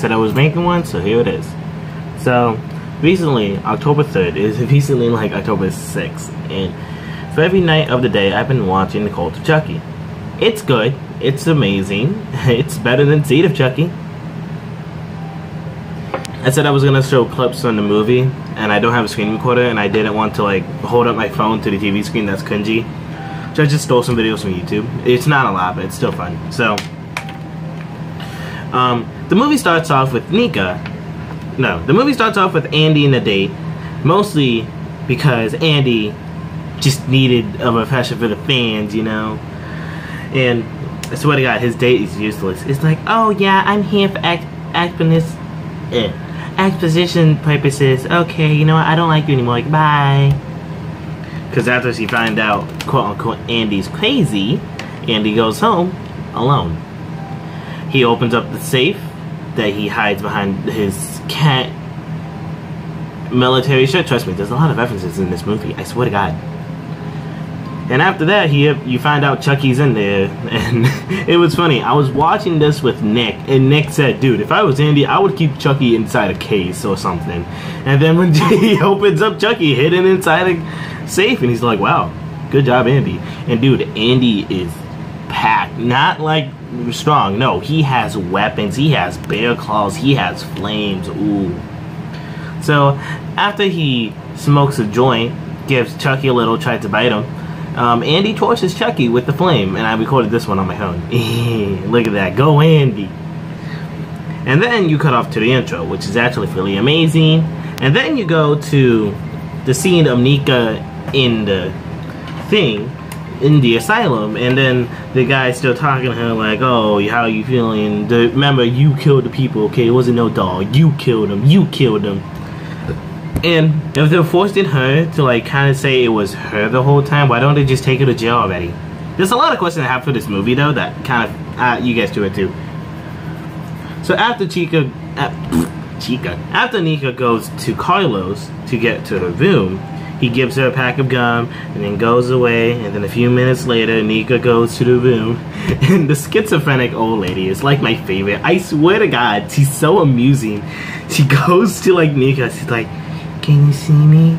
said I was making one, so here it is. So recently, October 3rd is recently like October 6th, and for every night of the day, I've been watching the Cult of Chucky. It's good. It's amazing. It's better than Seed of Chucky. I said I was gonna show clips from the movie, and I don't have a screen recorder, and I didn't want to like hold up my phone to the TV screen. That's cringy. So I just stole some videos from YouTube. It's not a lot, but it's still fun. So, the movie starts off with the movie starts off with Andy in a date, mostly because Andy just needed a refresher for the fans, you know. And I swear to God, his date is useless. It's like, oh yeah, I'm here for exposition purposes. Okay, you know what? I don't like you anymore. Like, bye. Because after she finds out, quote unquote, Andy's crazy, Andy goes home alone. He opens up the safe that he hides behind his cat military shirt. Trust me, there's a lot of references in this movie. I swear to God. And after that, you find out Chucky's in there, and it was funny. I was watching this with Nick, and Nick said, dude, if I was Andy, I would keep Chucky inside a case or something. And then when he opens up Chucky hidden inside a safe, and he's like, wow, good job, Andy. And dude, Andy is packed. Not like strong. No, he has weapons. He has bear claws. He has flames. Ooh. So, after he smokes a joint, gives Chucky a little, tries to bite him, Andy torches Chucky with the flame, and I recorded this one on my phone. Look at that. Go Andy. And then you cut off to the intro, which is actually really amazing. And then you go to the scene of Nika in the thing, in the asylum, and then the guy's still talking to her like, oh, how are you feeling? Remember, you killed the people, okay? It wasn't no dog. You killed him. You killed him. And if they're forcing her to like kind of say it was her the whole time, why don't they just take her to jail already? There's a lot of questions I have for this movie though that kind of, you guys do it too. So after after Nika goes to Carlos to get to her room, he gives her a pack of gum and then goes away, and then a few minutes later Nika goes to the room, and the schizophrenic old lady is like my favorite. I swear to God, she's so amusing. She goes to like Nika, she's like, can you see me?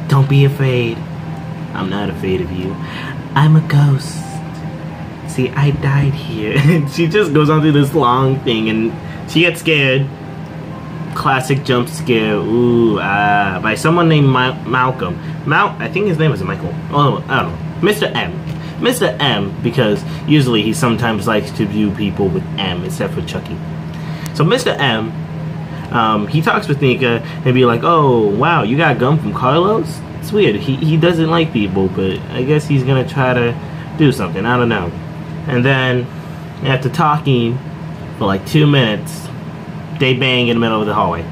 Don't be afraid. I'm not afraid of you. I'm a ghost. See, I died here. And she just goes on through this long thing and she gets scared. Classic jump scare. Ooh, by someone named Malcolm. I think his name is Michael. Oh, I don't know. Mr. M. Mr. M, because usually he sometimes likes to view people with M, except for Chucky. So Mr. M, he talks with Nika and be like, oh wow, you got gum from Carlos? It's weird, he doesn't like people, but I guess he's gonna try to do something, I don't know. And then after talking for like 2 minutes, they bang in the middle of the hallway.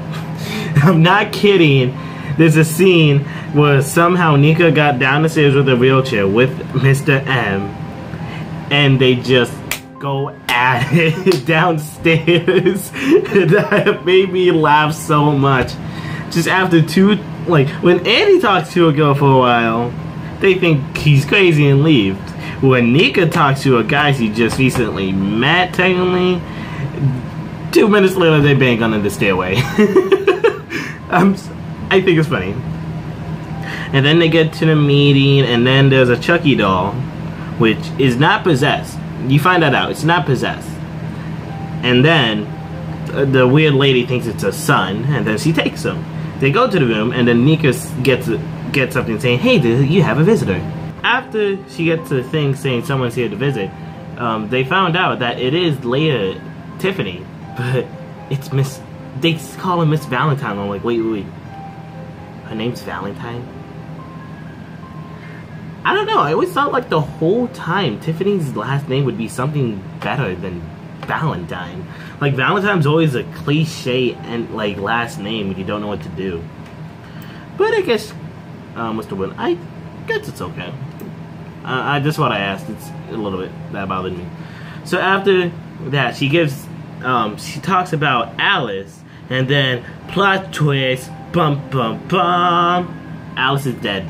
I'm not kidding. There's a scene where somehow Nika got down the stairs with a wheelchair with Mr. M, and they just go at it downstairs. That made me laugh so much. Just after like when Andy talks to a girl for a while, they think he's crazy and leave. When Nika talks to a guy she just recently met, technically, 2 minutes later they bang under the stairway. I think it's funny. And then they get to the meeting, and then there's a Chucky doll, which is not possessed. You find that out. It's not possessed. And then the weird lady thinks it's a son, and then she takes him. They go to the room, and then Nika gets something saying, hey, you have a visitor. After she gets a thing saying someone's here to visit, they found out that it is Leia Tiffany, but it's they call her Miss Valentine. I'm like, wait. Her name's Valentine? I don't know, I always thought like the whole time Tiffany's last name would be something better than Valentine. Like Valentine's always a cliche and like last name when you don't know what to do. But I guess, Mr. Wynn, I guess it's okay. Just what I asked, it's a little bit, that bothered me. So after that, she talks about Alice, and then plot twist, bum bum bum, Alice is dead.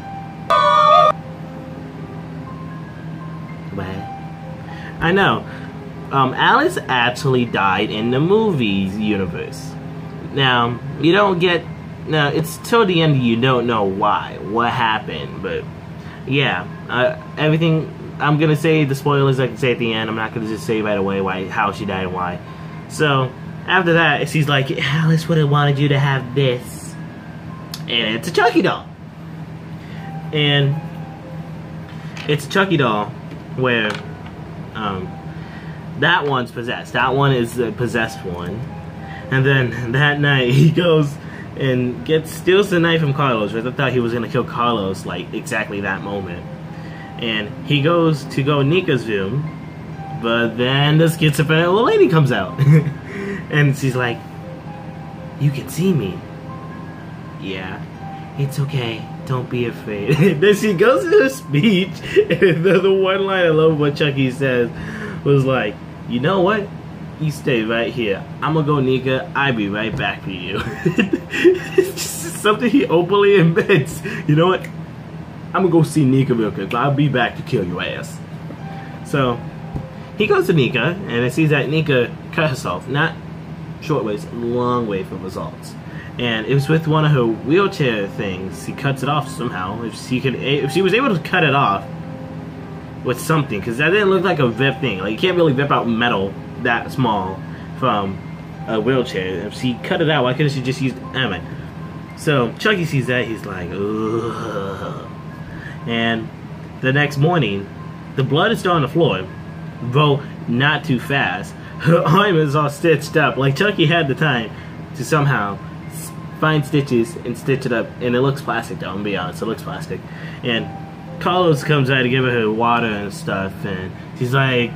What? I know. Alice actually died in the movie's universe. Now, you don't get... Now, it's till the end you don't know why, what happened, but... Yeah, everything... I'm gonna say the spoilers I can say at the end. I'm not gonna just say right away how she died and why. So, after that, she's like, Alice would have wanted you to have this. And it's a Chucky doll. And it's a Chucky doll where that one's possessed. That one is the possessed one. And then that night he goes and steals the knife from Carlos. Because I thought he was gonna kill Carlos like exactly that moment. And he goes to go in Nika's room, but then the schizophrenic little lady comes out. And she's like, you can see me. Yeah, it's okay. Don't be afraid. Then she goes to her speech, and the one line I love what Chucky says was like, you know what? You stay right here. I'm gonna go, Nika. I'll be right back for you. It's just something he openly admits. You know what? I'm gonna go see Nika real quick. I'll be back to kill your ass. So he goes to Nika, and it sees that Nika cut herself. Not short ways, long way from results. And it was with one of her wheelchair things. He cuts it off somehow. If she was able to cut it off with something, because that didn't look like a rip thing. Like, you can't really rip out metal that small from a wheelchair. If she cut it out, why couldn't she just use... Anyway. So, Chucky sees that, he's like, ugh. And the next morning, the blood is still on the floor, though not too fast. Her arm is all stitched up. Like, Chucky had the time to somehow find stitches and stitch it up. And it looks plastic, though, I'm gonna be honest. It looks plastic. And Carlos comes out to give her water and stuff, and she's like,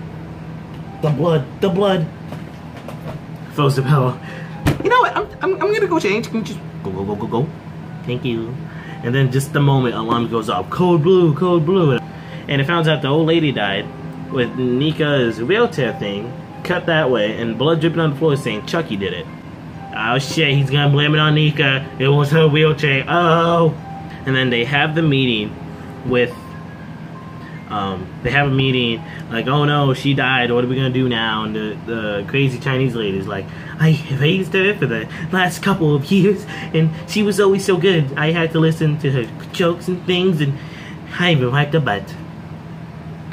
the blood. Throws the pillow. You know what? I'm gonna go change. Can you just go. Thank you. And then just the moment, alarm goes off. Code blue. And it finds out the old lady died with Nika's wheelchair thing cut that way, and blood dripping on the floor saying Chucky did it. Oh shit, he's gonna blame it on Nika. It was her wheelchair. Oh. And then they have the meeting with like, oh no, she died, what are we gonna do now? And the crazy Chinese lady's like, I raised her for the last couple of years, and she was always so good. I had to listen to her jokes and things, and I even wiped her butt.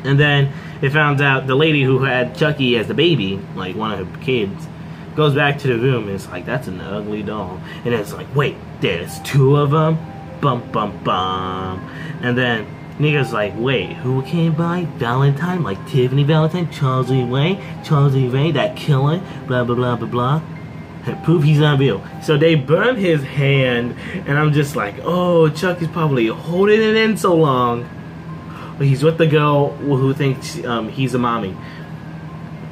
And then it found out the lady who had Chucky as the baby, like one of her kids, goes back to the room, and it's like, that's an ugly doll. And it's like, wait, there's two of them? Bum bum bum. And then Nika's like, wait, who came by? Valentine? Like Tiffany Valentine? Charles Lee Ray, that killer? Blah, blah, blah, blah, blah. Proof he's not real. So they burn his hand, and I'm just like, oh, Chucky's probably holding it in so long. But he's with the girl who thinks he's a mommy.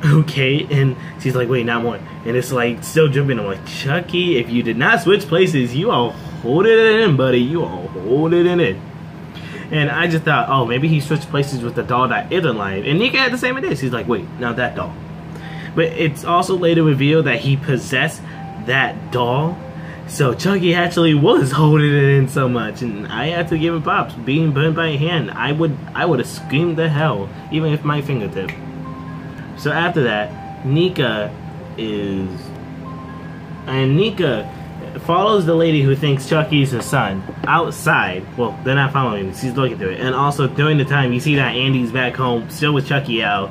Okay, and she's like, wait, not one. And it's like, still jumping. I'm like, Chucky, if you did not switch places, you all hold it in, buddy. You all hold it in. And I just thought, oh, maybe he switched places with the doll that is alive. And Nika had the same idea. She's like, wait, not that doll. But it's also later revealed that he possessed that doll. So Chucky actually was holding it in so much. And I had to give him props. Being burned by a hand, I would have screamed the hell, even if my fingertip. So after that, Nika follows the lady who thinks Chucky's her son outside. Well, they're not following him. She's looking through it. And also, during the time, you see that Andy's back home, still with Chucky out.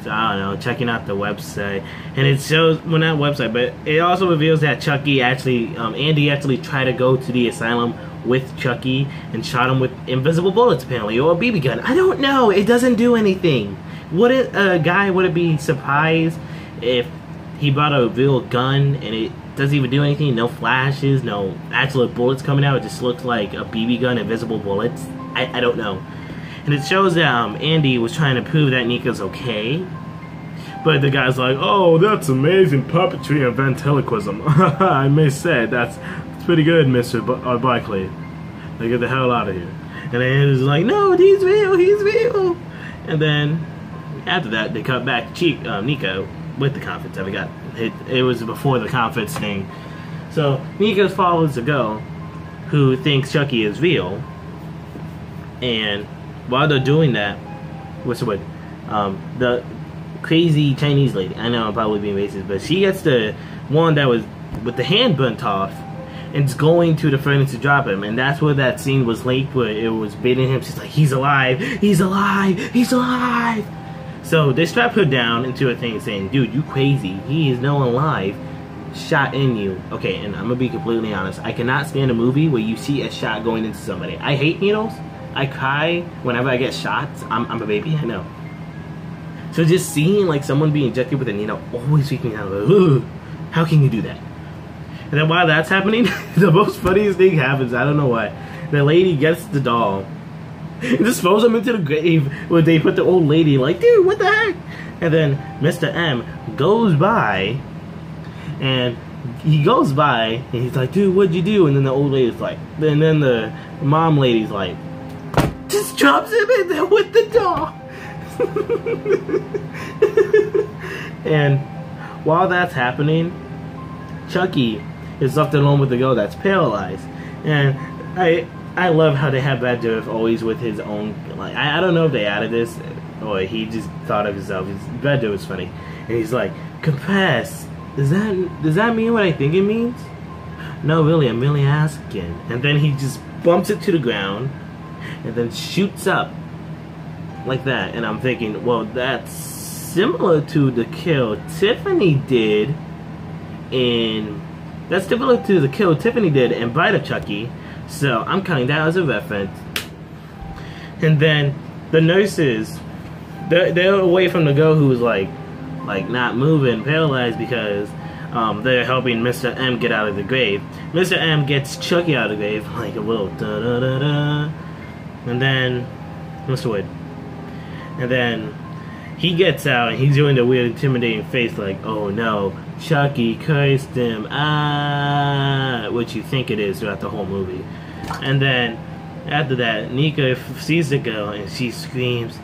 So, I don't know, checking out the website. And it shows, well, not website, but it also reveals that Chucky actually, Andy actually tried to go to the asylum with Chucky and shot him with invisible bullets, apparently, or a BB gun. I don't know. It doesn't do anything. Would it be surprised if he brought a real gun and it doesn't even do anything? No flashes, no actual bullets coming out. It just looks like a BB gun, invisible bullets. I don't know. And it shows that Andy was trying to prove that Nika's okay. But the guy's like, oh, that's amazing puppetry and ventriloquism. I may say, that's pretty good, Mr. Barkley. Now get the hell out of here. And then Andy's like, no, he's real. And then after that, they cut back to Nika with the conference. It was before the conference thing. So Nika follows the girl who thinks Chucky is real, and while they're doing that, crazy Chinese lady. I know I'm probably being racist, but she gets the one that was with the hand burnt off, and it's going to the furnace to drop him, and that's where that scene was late, where it was baiting him. She's like, he's alive, he's alive, he's alive. So they strap her down into a thing saying, dude, you crazy, he is no alive, shot in you. Okay, and I'm gonna be completely honest, I cannot stand a movie where you see a shot going into somebody. I hate needles. I cry whenever I get shots. I'm a baby, I know. So just seeing like someone being injected with a needle always freaks me out. Like, ugh, how can you do that? And then while that's happening, the most funniest thing happens. I don't know why. The lady gets the doll and just throws him into the grave where they put the old lady, like, dude, what the heck? And then Mr. M goes by, and he goes by, and he's like, dude, what'd you do? And then the old lady's like, and then the mom lady's like, just drops him in there with the doll. And while that's happening, Chucky is left alone with the girl that's paralyzed. And I love how they have Brad Dourif always with his own, like, I don't know if they added this or he just thought of himself. Brad Dourif was funny, and he's like, compress, does that mean what I think it means? No, really, I'm really asking. And then he just bumps it to the ground and then shoots up like that. And I'm thinking, well, that's similar to the kill Tiffany did in Bride of Chucky, so I'm counting that as a reference. And then the nurses, they're away from the girl who's like not moving, paralyzed, because they're helping Mr. M get out of the grave. Mr. M gets Chucky out of the grave, like a little da da da da, and then Mr. Wood, and then he gets out and he's doing the weird intimidating face like, oh no, Chucky cursed him, which you think it is throughout the whole movie. And then after that, Nika sees the girl and she screams,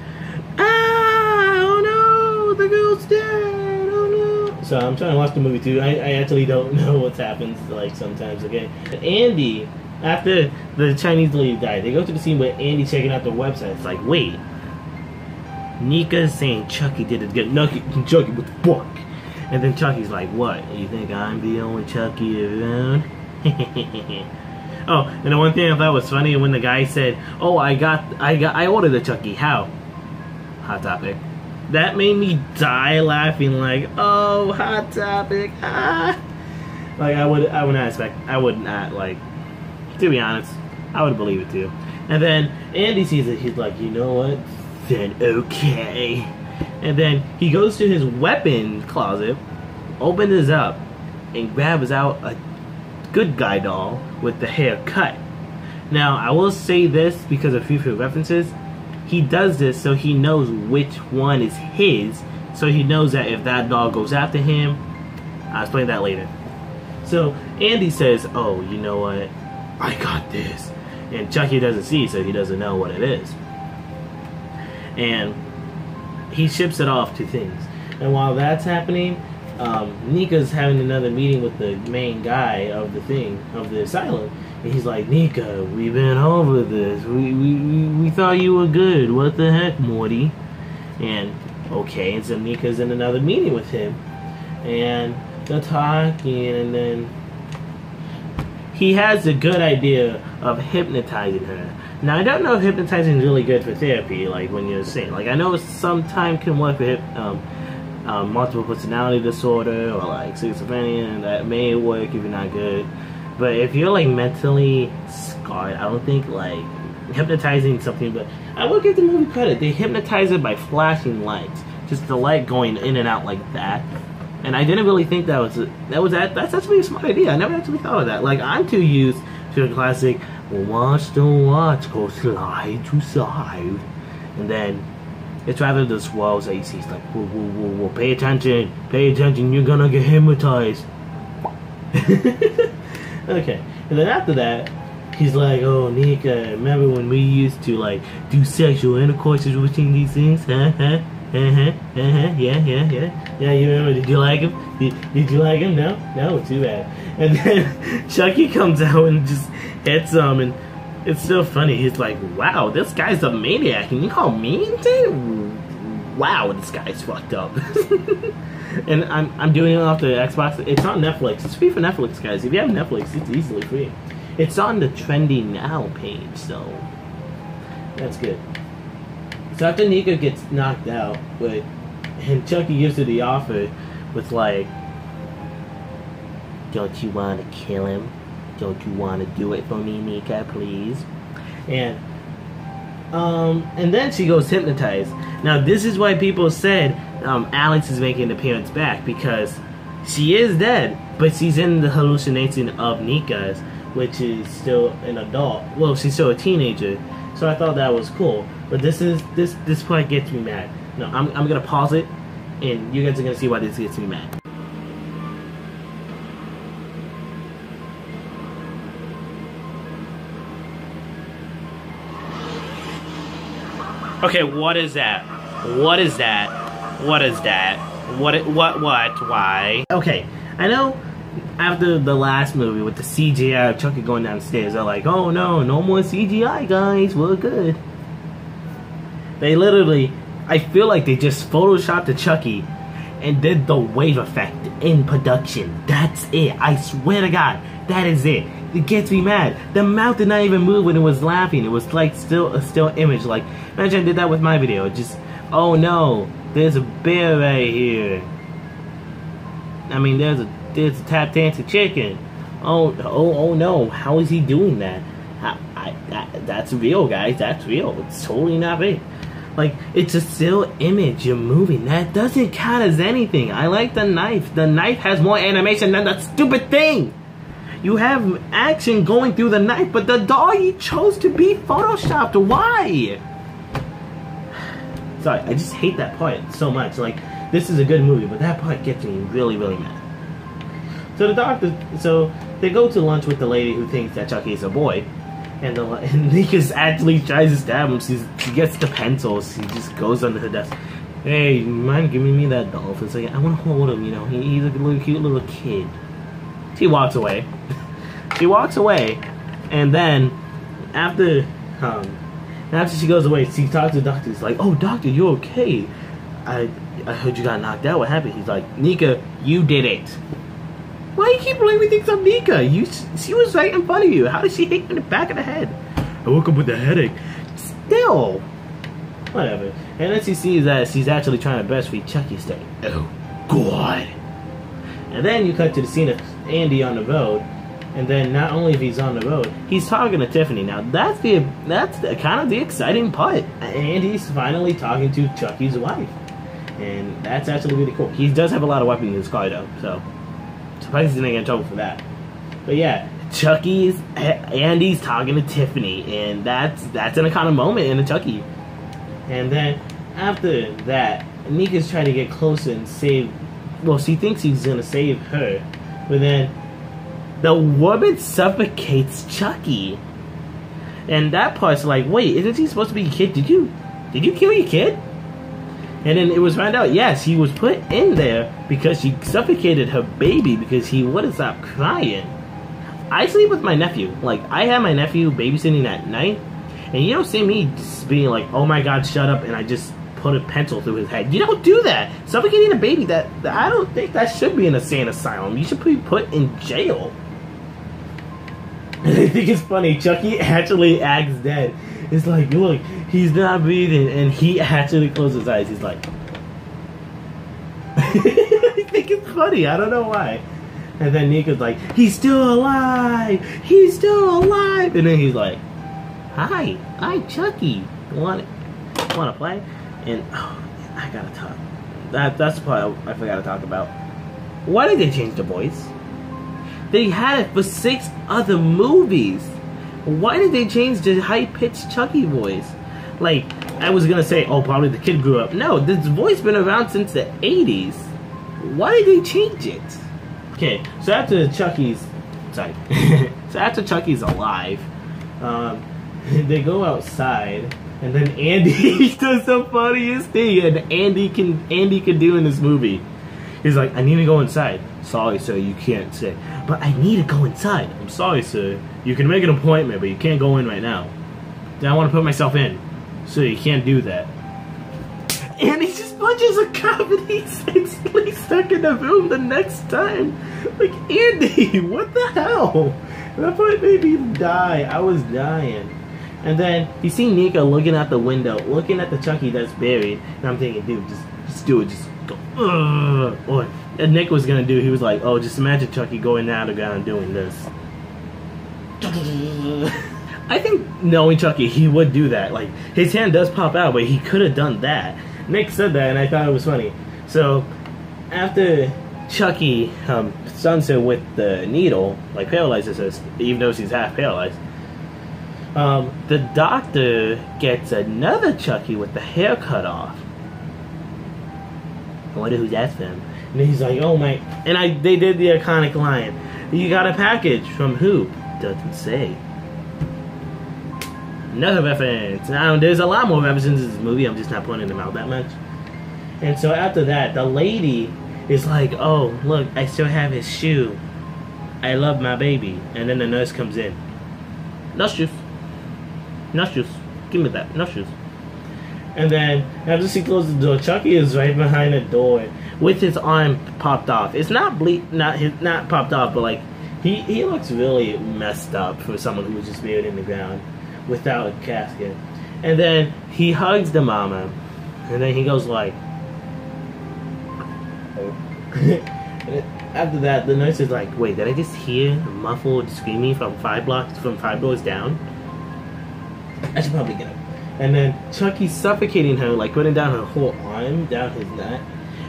oh no, the girl's dead, oh no. So I'm trying to watch the movie too. I actually don't know what happens, like, sometimes, okay? Andy, after the Chinese lady died, they go to the scene where Andy's checking out the website. It's like, wait, Nika's saying Chucky did it again. Chucky, what the fuck? And then Chucky's like, what? You think I'm the only Chucky around? Oh, and the one thing I thought was funny when the guy said, oh, I ordered a Chucky. How? Hot Topic. That made me die laughing, like, oh, Hot Topic. Ah. Like, I would not expect, like, to be honest, I would believe it too. And then Andy sees it, he's like, you know what? Then okay. And then he goes to his weapon closet, opens it up, and grabs out a good guy doll with the hair cut. Now, I will say this because of future references. He does this so he knows which one is his, so he knows that if that doll goes after him, I'll explain that later. So Andy says, oh, you know what? I got this. And Chucky doesn't see, so he doesn't know what it is. And he ships it off to things. And while that's happening, Nika's having another meeting with the main guy of the thing, of the asylum. And he's like, Nika, we've been over this. We thought you were good. What the heck, Morty? And okay, and so Nika's in another meeting with him. And they're talking, and then he has a good idea of hypnotizing her. Now, I don't know if hypnotizing is really good for therapy, like when you're saying, like, I know sometimes can work for multiple personality disorder or like schizophrenia, and that may work if you're not good. But if you're like mentally scarred, I don't think like hypnotizing something. But I will give the movie credit; they hypnotize it by flashing lights, just the light going in and out like that. And I didn't really think that's actually a smart idea. I never actually thought of that. Like, I'm too used to the classic watch the watch go slide to side, and then it's rather the swells that you see. It's like, whoa, whoa, whoa, whoa, pay attention, you're gonna get hypnotized. Okay, and then after that, he's like, oh, Nika, remember when we used to like do sexual intercourses between these things? Yeah, you remember? Did you like him? Did you like him? No, too bad. And then Chucky comes out and just hits him, and it's so funny. He's like, wow, this guy's a maniac, and you call me? wow, this guy's fucked up. And I'm doing it off the Xbox. It's on Netflix. It's free for Netflix, guys. If you have Netflix, it's easily free. It's on the trending now page, so that's good. So after Nika gets knocked out, and Chucky gives her the offer with like, don't you want to kill him? Don't you want to do it for me, Nika, please? And then she goes hypnotized. Now this is why people said Alex is making an appearance back, because she is dead, but she's in the hallucination of Nika's, which is still an adult. Well, she's still a teenager. So I thought that was cool. But this part gets me mad. No, I'm gonna pause it, and you guys are gonna see why this gets me mad. Okay, what is that? What is that? What is that? What, why? Okay, I know after the last movie with the CGI of Chucky going downstairs, they're like, oh no, no more CGI, guys, we're good. They literally, I feel like they just photoshopped the Chucky and did the wave effect in production. That's it. I swear to God, that is it. It gets me mad. The mouth did not even move when it was laughing. It was like still a still image. Like, imagine I did that with my video. Just, oh no, there's a bear right here. I mean, there's a tap dancing chicken. Oh no, how is he doing that? That's real, guys. That's real. It's totally not fake. Like, it's a still image you're moving. That doesn't count as anything. I like the knife. The knife has more animation than that stupid thing. You have action going through the knife, but the doll you chose to be photoshopped. Why? Sorry, I just hate that part so much. Like, this is a good movie, but that part gets me really, really mad. So they go to lunch with the lady who thinks that Chucky is a boy, and Nika's actually tries to stab him. She gets the pencils. She just goes under her desk. Hey, you mind giving me that doll for a second? I want to hold him. You know, he's a little cute little kid. She walks away. She walks away, and then after she goes away, she talks to the doctor. He's like, "Oh, doctor, you okay? I heard you got knocked out. What happened?" He's like, "Nika, you did it." Why do you keep blaming things on Nika? She was right in front of you. How did she hit you in the back of the head? I woke up with a headache. Still, whatever. And then she sees that she's actually trying to breastfeed Chucky. She's like, "Oh God." And then you cut to the scene of Andy on the road, and then not only if he's on the road, he's talking to Tiffany. Now that's kind of the exciting part. Andy's finally talking to Chucky's wife, and that's actually really cool. He does have a lot of weapons in his car though, so surprised he didn't get in trouble for that. But yeah, Andy's talking to Tiffany, and that's an iconic moment in a Chucky. And then after that, Nika's trying to get closer and save. Well, she thinks he's gonna save her, but then the woman suffocates Chucky, and that part's like, wait, isn't he supposed to be a kid? Did you kill your kid? And then it was found out, yes, he was put in there because she suffocated her baby because he wouldn't stop crying. I sleep with my nephew. Like, I have my nephew babysitting at night, and you don't see me just being like, oh my God, shut up, and I just put a pencil through his head. You don't do that. Suffocating a baby, that I don't think that should be in a sane asylum. You should be put in jail. And I think it's funny, Chucky actually acts dead. It's like, look, he's not breathing, and he actually closes his eyes. He's like, I think it's funny. I don't know why. And then Nika's like, he's still alive. He's still alive. And then he's like, hi, I'm Chucky. Want to play? And oh, I gotta talk. That's the part I forgot to talk about. Why did they change the voice? They had it for 6 other movies. Why did they change the high-pitched Chucky voice? Like, I was gonna say, oh, probably the kid grew up. No, this voice been around since the 80s. Why did they change it? Okay, so after Chucky's alive, they go outside. And then Andy does the funniest thing, and Andy can do in this movie. He's like, I need to go inside. Sorry, sir, you can't say. But I need to go inside. I'm sorry, sir. You can make an appointment, but you can't go in right now. Then I want to put myself in. So you can't do that. And he just punches a cop and he's instantly stuck in the room the next time. Like, Andy, what the hell? That part made me die. I was dying. And then you see Nika looking out the window, looking at the Chucky that's buried. And I'm thinking, dude, just do it. Just go, ugh. Or and Nick was gonna do, he was like, oh, just imagine Chucky going down the ground and doing this. I think knowing Chucky, he would do that. Like, his hand does pop out, but he could have done that. Nick said that, and I thought it was funny. So, after Chucky stuns her with the needle, like paralyzes her, even though she's half paralyzed, the doctor gets another Chucky with the hair cut off. I wonder who that's from. And he's like, oh my... And they did the iconic line, you got a package from who? Doesn't say. Another reference. Now, there's a lot more references in this movie, I'm just not pointing them out that much. And so after that, the lady is like, oh, look, I still have his shoe. I love my baby. And then the nurse comes in. No shoes. No shoes. Give me that. No shoes. And then, after she closes the door, Chucky is right behind the door with his arm popped off. It's not not popped off, but like, he looks really messed up for someone who was just buried in the ground without a casket. And then he hugs the mama, and then he goes like, after that, the nurse is like, wait, did I just hear muffled screaming from 5 doors down? I should probably get up. And then Chucky's suffocating her, like putting down her whole arm, down his neck.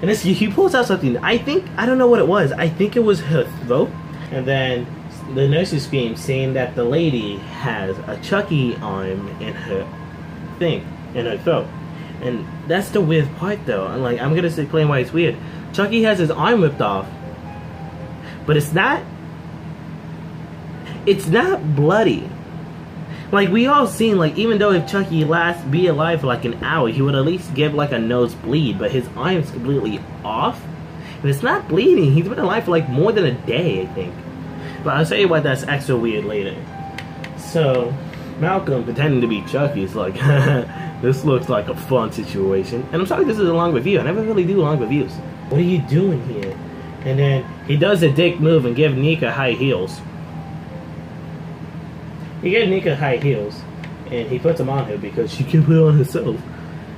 And then he pulls out something, I don't know what it was, I think it was her throat. And then the nurses scream, saying that the lady has a Chucky arm in her thing, in her throat. And that's the weird part though. I'm gonna explain why it's weird. Chucky has his arm ripped off, but it's not bloody. Like, we all seen, like, even though if Chucky be alive for like an hour, he would at least give like a nosebleed, but his arm's completely off, and it's not bleeding. He's been alive for like more than a day, I think. But I'll tell you why that's extra weird later. So, Malcolm, pretending to be Chucky, is like, this looks like a fun situation. And I'm sorry this is a long review. I never really do long reviews. What are you doing here? And then he does a dick move and gives Nika high heels. He gave Nika high heels, and he puts them on her because she can put it on herself.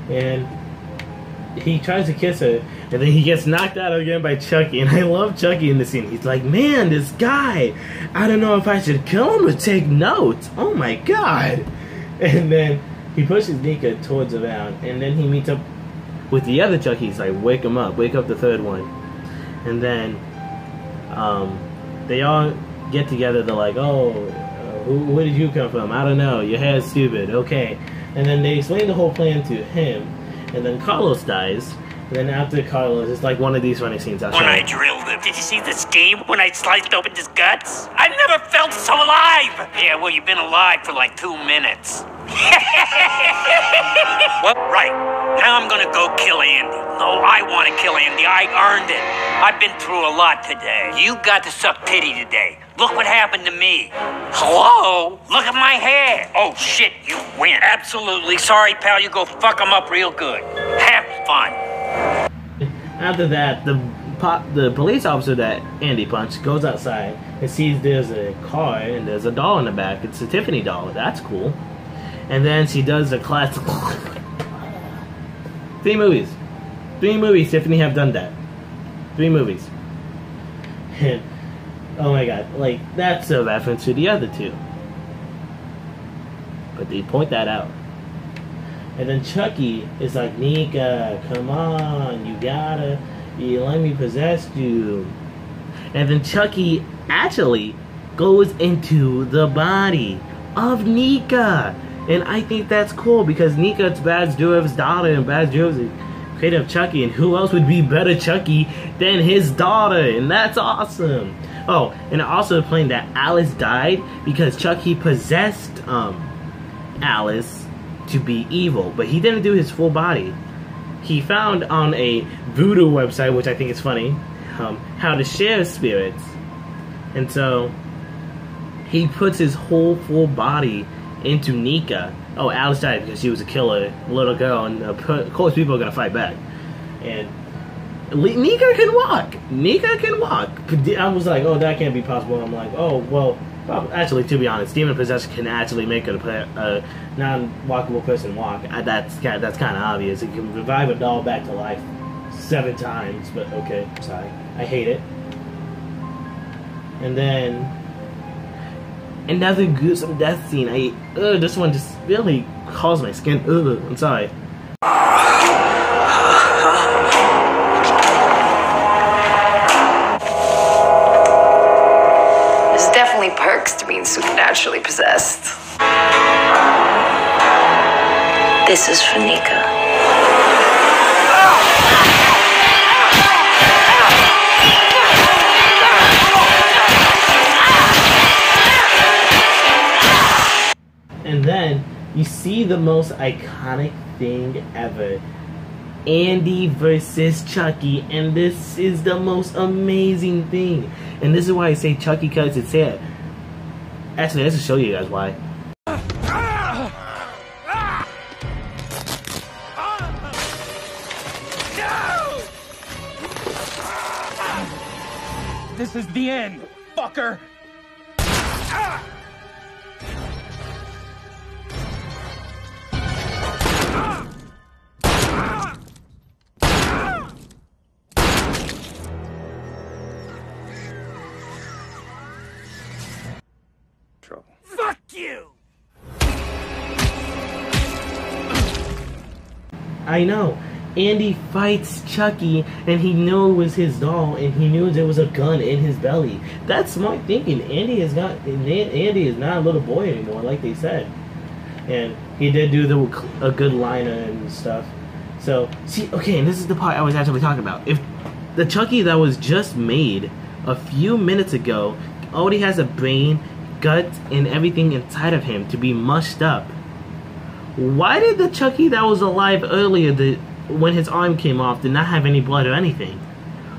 And he tries to kiss her, and then he gets knocked out again by Chucky. And I love Chucky in the scene. He's like, man, this guy, I don't know if I should kill him or take notes. Oh my god. And then he pushes Nika towards around, and then he meets up with the other Chucky. He's like, wake him up, wake up the third one. And then they all get together. They're like, oh, where did you come from? I don't know. Your hair's stupid. Okay. And then they explain the whole plan to him. And then Carlos dies. And then after Carlos, it's like one of these funny scenes. When I drilled him. Did you see the scheme when I sliced open his guts? I've never felt so alive. Yeah, well, you've been alive for like 2 minutes. Well, right. Now I'm gonna go kill Andy. No, I want to kill Andy. I earned it. I've been through a lot today. You got to suck titty today. Look what happened to me. Hello? Look at my hair. Oh, shit, you win. Absolutely. Sorry, pal. You go fuck them up real good. Have fun. After that, the police officer that Andy punched goes outside and sees there's a car and there's a doll in the back. It's a Tiffany doll. That's cool. And then she does a classic... 3 movies. 3 movies Tiffany have done that. 3 movies. Oh my god, like, that's a reference to the other 2. But they point that out. And then Chucky is like, Nika, come on, you let me possess you. And then Chucky actually goes into the body of Nika. And I think that's cool because Nika is Baz Luhrmann's daughter, and Baz Luhrmann is the creator of Chucky, and who else would be better Chucky than his daughter? And that's awesome. Oh, and I also explained that Alice died because Chucky possessed Alice to be evil, but he didn't do his full body. He found on a voodoo website, which I think is funny, how to share spirits, and so he puts his whole full body into Nika, oh, Alice died because she was a killer, little girl, and of course people are gonna fight back. And Nika can walk. Nika can walk. I was like, oh, that can't be possible. I'm like, oh, well, actually, to be honest, demon possession can actually make a non-walkable person walk. That's kind of obvious. It can revive a doll back to life 7 times, but okay, sorry. I hate it. And then another gruesome death scene. This one just really caused my skin. I'm sorry. There's definitely perks to being supernaturally possessed. This is for Nika. And then you see the most iconic thing ever. Andy versus Chucky, and this is the most amazing thing. And this is why I say Chucky cuts its hair. Actually, let's just show you guys why. This is the end, fucker! Trouble. Fuck you! I know. Andy fights Chucky, and he knew it was his doll, and he knew there was a gun in his belly. That's smart thinking. Andy is not a little boy anymore, like they said. And he did do a good liner and stuff. So, see, okay, and this is the part I was actually talking about. If the Chucky that was just made a few minutes ago already has a brain, gut, and everything inside of him to be mushed up, why did the Chucky that was alive earlier, when his arm came off, did not have any blood or anything?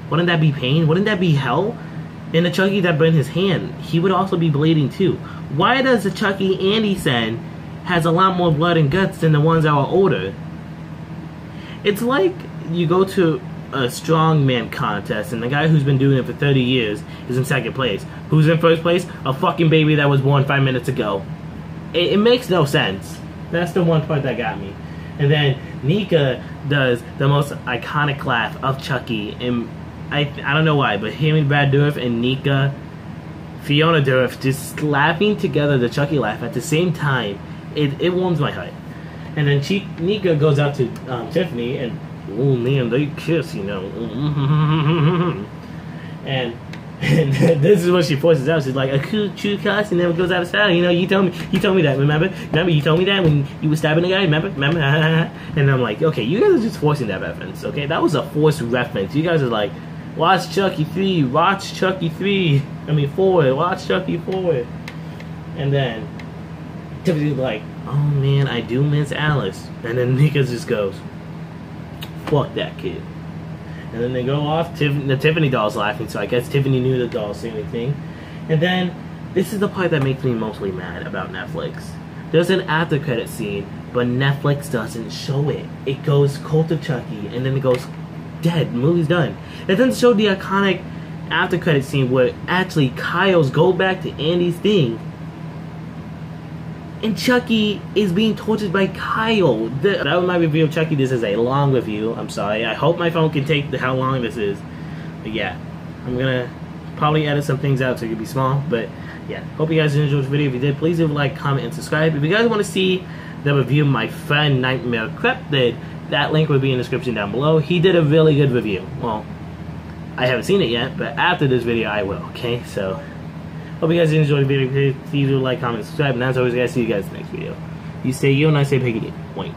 Wouldn't that be pain? Wouldn't that be hell? And the Chucky that burned his hand, he would also be bleeding too. Why does the Chucky Andy said has a lot more blood and guts than the ones that were older? It's like you go to a strongman contest and the guy who's been doing it for 30 years is in second place. Who's in first place? A fucking baby that was born 5 minutes ago. It makes no sense. That's the one part that got me. And then Nika does the most iconic laugh of Chucky, and I don't know why, but him and Brad Dourif and Nika, Fiona Dourif, just laughing together the Chucky laugh at the same time, it warms my heart. And then Nika goes out to Tiffany, and oh man, they kiss, you know. And this is what she forces out. She's like, a true cuss and never goes out of style. You know, you told me that, remember? You told me that when you were stabbing a guy, remember? And I'm like, okay, you guys are just forcing that reference, okay? That was a forced reference. You guys are like, watch Chucky 3, watch Chucky 4, watch Chucky 4. And then Tiffany's like, oh man, I do miss Alice. And then Nika just goes, fuck that kid. And then they go off. The Tiffany doll's laughing, so I guess Tiffany knew the doll saying anything. And then, this is the part that makes me mostly mad about Netflix. There's an after credit scene, but Netflix doesn't show it. It goes Cult of Chucky, and then it goes dead. The movie's done. It doesn't show the iconic after credit scene where actually Kyle's go back to Andy's thing. And Chucky is being tortured by Kyle. That was my review of Chucky. This is a long review. I'm sorry. I hope my phone can take how long this is. But yeah, I'm gonna probably edit some things out so it can be small. But yeah, hope you guys enjoyed the video. If you did, please leave a like, comment, and subscribe. If you guys want to see the review my friend Nightmare Crep did, that link will be in the description down below. He did a really good review. Well, I haven't seen it yet, but after this video I will. Okay, so hope you guys enjoyed the video. Please leave a like, comment, subscribe, and as always, guys, see you guys in the next video. You stay you, and I say piggy. Wink.